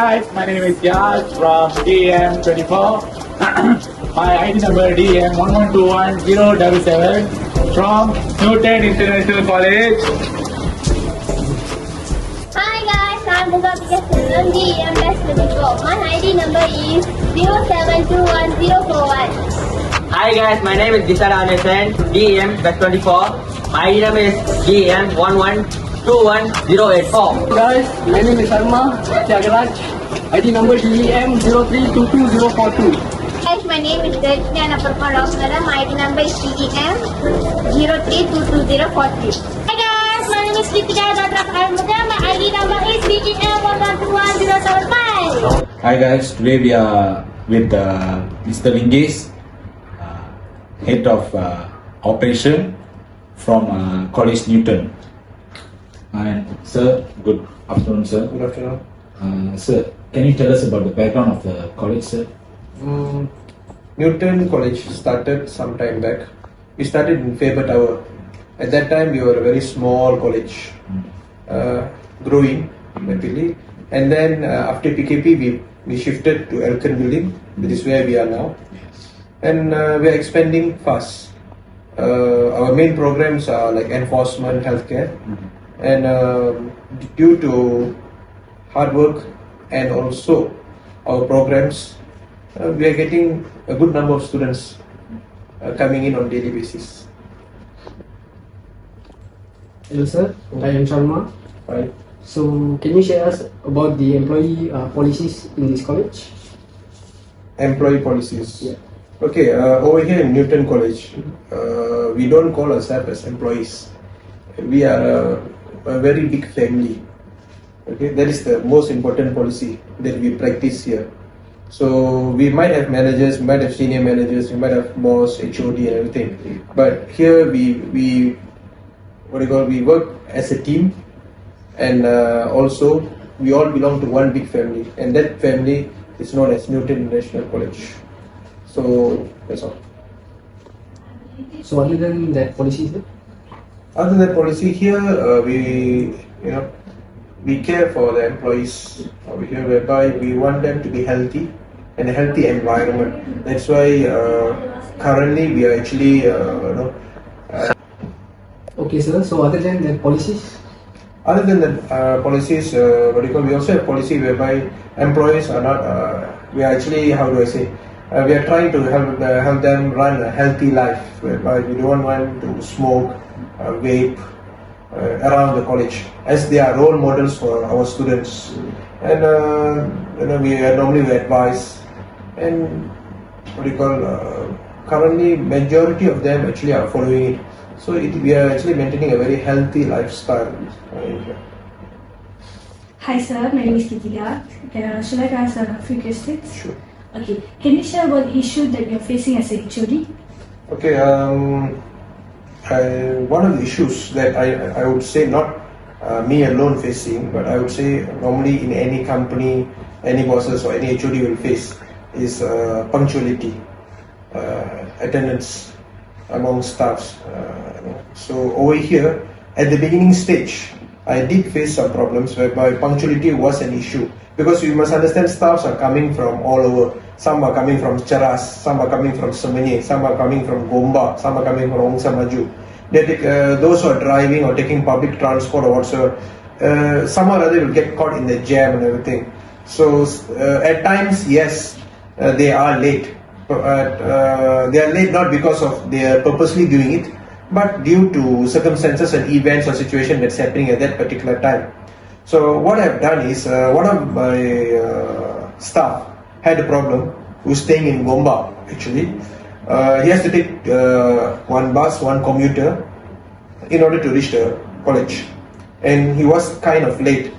guys, my name is Yas from DM24. My ID number DM1121077 from Newton International College. Hi guys, I'm Buga Picasso, DM24. My ID number is 0721041041. Hi guys, my name is Disar Anderson, DM24. My ID number is DM1121084. Guys, my name is Sharma Tiagaraj. ID number DEM03222042. Guys, my name is Deshna Naparpara. My ID number is DEM03222043. Hi guys, my name is Kritika Datra Karmuda. My ID number is DEM11211075. Hi guys, today we are with Mr. LINGGES, head of operation from College Newton. And sir, good afternoon, sir. Good afternoon. Sir, can you tell us about the background of the college, sir? Newton College started some time back. We started in Faber Tower. At that time, we were a very small college, growing rapidly. And then after PKP, we shifted to Elkin Building, which is where we are now. And we are expanding fast. Our main programs are like enforcement, healthcare. And due to hard work and also our programs, we are getting a good number of students coming in on daily basis. Hello sir, I am Sharma. Right. So can you share us about the employee policies in this college? Employee policies. Yeah. Okay, over here in Newton College, we don't call ourselves as employees. We are a very big family. Okay, that is the most important policy that we practice here. So we might have managers, we might have senior managers, we might have boss, HOD and everything. But here we work as a team, and also we all belong to one big family, and that family is known as Newton International College. So that's all. So other than that policies, Other than policy here, we care for the employees over here, whereby we want them to be healthy and a healthy environment. That's why currently we are actually okay sir, so other than that policies? Other than the policies, we also have policy whereby employees are not. We are actually, how do I say? We are trying to help them run a healthy life, whereby we don't want to smoke, vape around the college, as they are role models for our students. And we normally advise, and currently majority of them actually are following it. So we are actually maintaining a very healthy lifestyle. Hi sir, my name is Kritika. Should I ask a few questions? Sure. Okay, can you share about the issue that you're facing as a HOD? Okay, one of the issues that I would say not me alone facing, but I would say normally in any company, any bosses or any HOD will face is punctuality, attendance among staffs. So over here, at the beginning stage, I did face some problems whereby punctuality was an issue, because you must understand staffs are coming from all over. Some are coming from Charas, some are coming from Semenye, some are coming from Gomba, some are coming from Ongsa Maju. Those who are driving or taking public transport or whatsoever, some or other will get caught in the jam and everything. So at times, yes, they are late. They are late not because of they are purposely doing it, but due to circumstances and events or situation that's happening at that particular time. So what I've done is, one of my staff had a problem, who's staying in Gomba actually. He has to take one bus, one commuter in order to reach the college, and he was kind of late.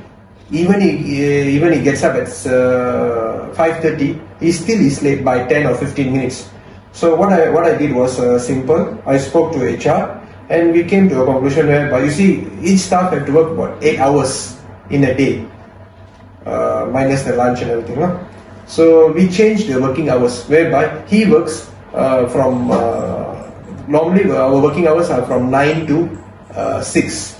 Even he gets up at 5:30, he still is late by 10 or 15 minutes. So what I did was simple. I spoke to HR, and we came to a conclusion whereby, you see, each staff had to work about 8 hours in a day, minus the lunch and everything. No? So we changed the working hours, whereby he works from normally our working hours are from 9 to 6,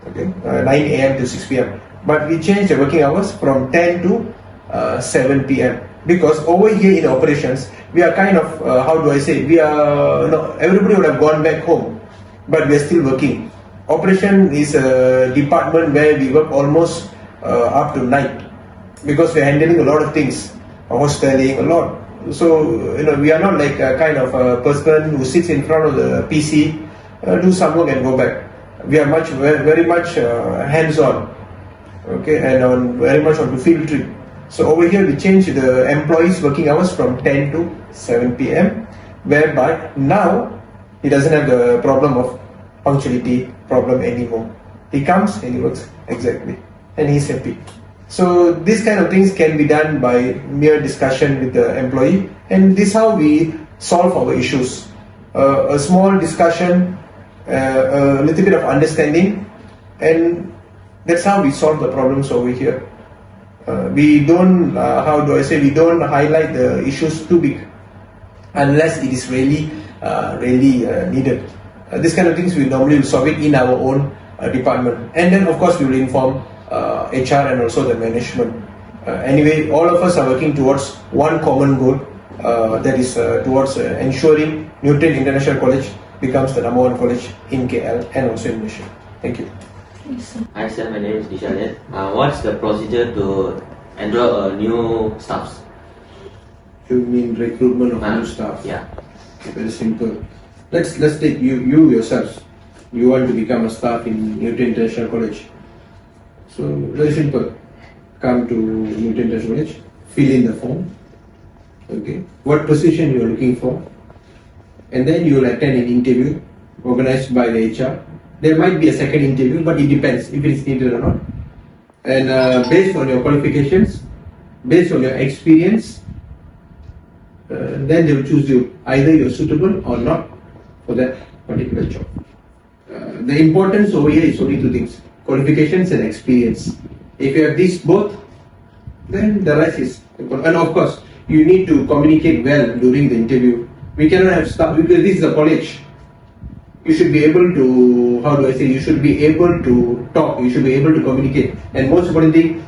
okay, 9 a.m. to 6 p.m. But we changed the working hours from 10 to 7 p.m. Because over here in operations, we are kind of, we are, everybody would have gone back home, but we are still working. Operation is a department where we work almost up to night, because we are handling a lot of things, hosteling, a lot. So, we are not like a kind of a person who sits in front of the PC, do some work and go back. We are very much hands-on, okay, and very much on the field trip. So over here we change the employees' working hours from 10 to 7 p.m. whereby now he doesn't have the problem of punctuality problem anymore. He comes and he works exactly, and he's happy. So these kind of things can be done by mere discussion with the employee, and this is how we solve our issues. A small discussion, a little bit of understanding, and that's how we solve the problems over here. We don't, we don't highlight the issues too big unless it is really needed. This kind of things we normally will solve it in our own department, and then of course we will inform HR and also the management. Anyway, all of us are working towards one common goal, that is towards ensuring Newton International College becomes the #1 college in KL and also in Malaysia. Thank you. Hi sir, my name is Dishalet. What's the procedure to enroll new staffs? You mean recruitment of new staff? Yeah. Very simple. Let's take you yourselves. You want to become a staff in Newton International College. So very simple. Come to Newton International College, fill in the form. Okay. What position you are looking for, and then you will attend an interview organized by the HR. There might be a second interview, but it depends if it is needed or not. And based on your qualifications, based on your experience, then they will choose you. Either you are suitable or not for that particular job. The importance over here is only two things: qualifications and experience. If you have these both, then the rest is important. And of course, you need to communicate well during the interview. We cannot have staff, because this is a college. You should be able to, you should be able to talk, you should be able to communicate. And most important thing,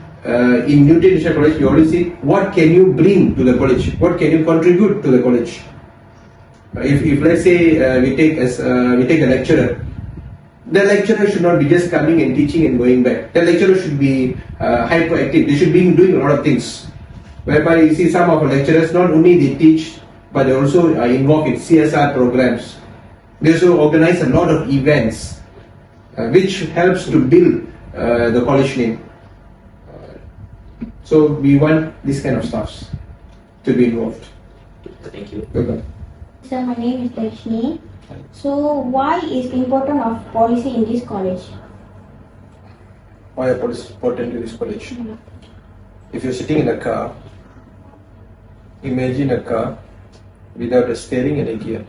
in Newton International College, you always see, what can you bring to the college? What can you contribute to the college? If let's say we take a lecturer, the lecturer should not be just coming and teaching and going back. The lecturer should be hyperactive. They should be doing a lot of things. Whereby you see some of our lecturers, not only they teach, but they also are involved in CSR programs. They also organize a lot of events, which helps to build the college name. So we want this kind of stuffs to be involved. Thank you. Welcome. Sir, my name is Darshini. So, why is the importance of policy in this college? Why is it important to this college? If you're sitting in a car, imagine a car without a steering and a gear.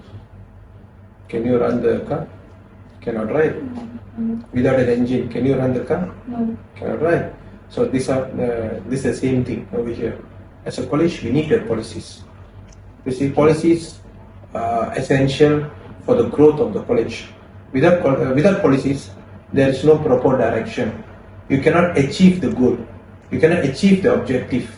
Can you run the car? Cannot, right? Without an engine, can you run the car? No. Cannot, right? So this is the same thing over here. As a college, we need to have policies. You see, policies are essential for the growth of the college. Without policies, there is no proper direction. You cannot achieve the goal. You cannot achieve the objective.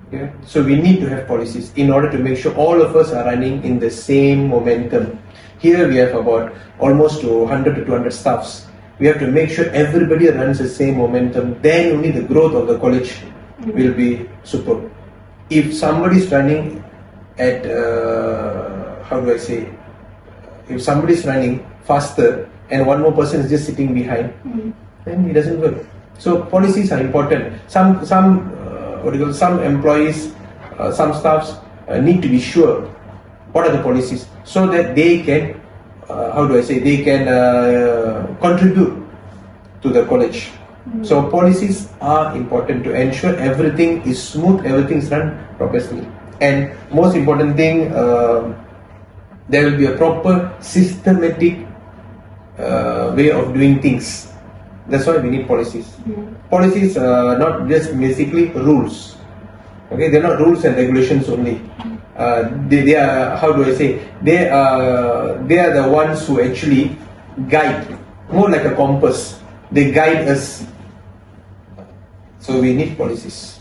Okay? So we need to have policies in order to make sure all of us are running in the same momentum. Here we have about almost 100 to 200 staffs. We have to make sure everybody runs the same momentum. Then only the growth of the college will be superb. If somebody is running at if somebody is running faster and one more person is just sitting behind, then it doesn't work. So policies are important. Some employees, some staffs need to be sure what are the policies, so that they can contribute to the college. So policies are important to ensure everything is smooth, everything is run properly. And most important thing, there will be a proper systematic way of doing things. That's why we need policies. Policies are not just basically rules. Okay, they're not rules and regulations only. They are they are the ones who actually guide, more like a compass. They guide us. So we need policies.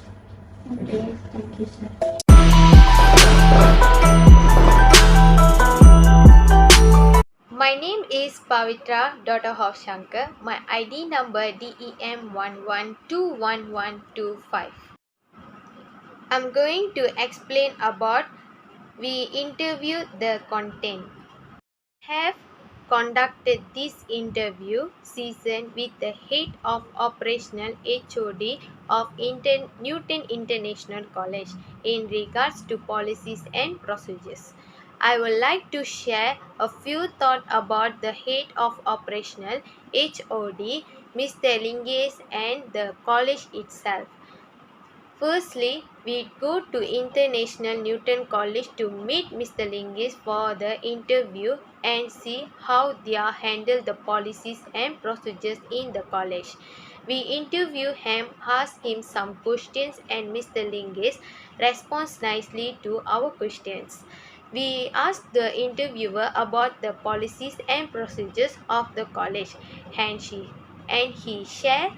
Okay, thank you, sir. My name is Pavitra, daughter of Shankar. My ID number DEM11211125. I'm going to explain about we interview the content. Have conducted this interview season with the head of operational HOD of Newton International College in regards to policies and procedures. I would like to share a few thoughts about the head of operational HOD, Mr. LINGGES, and the college itself. Firstly, we go to International Newton College to meet Mr. LINGGES for the interview and see how they handle the policies and procedures in the college. We interview him, ask him some questions, and Mr. LINGGES responds nicely to our questions. We ask the interviewer about the policies and procedures of the college, and he shared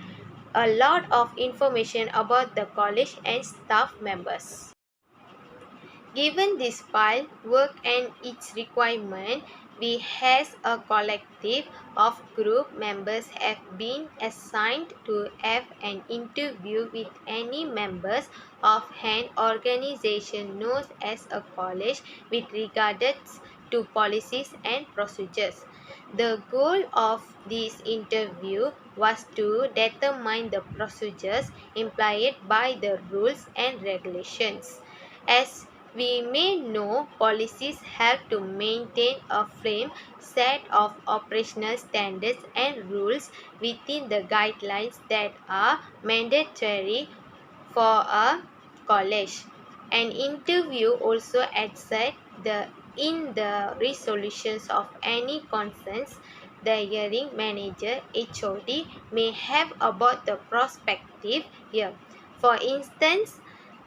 a lot of information about the college and staff members. Given this file, work and its requirement, we as a collective of group members have been assigned to have an interview with any members of an organization known as a college with regards to policies and procedures. The goal of this interview was to determine the procedures implied by the rules and regulations. As we may know, policies help to maintain a frame set of operational standards and rules within the guidelines that are mandatory for a college. An interview also adds in the resolutions of any concerns the hearing manager HOD may have about the prospective year. For instance,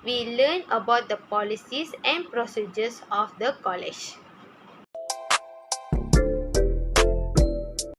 we learn about the policies and procedures of the college.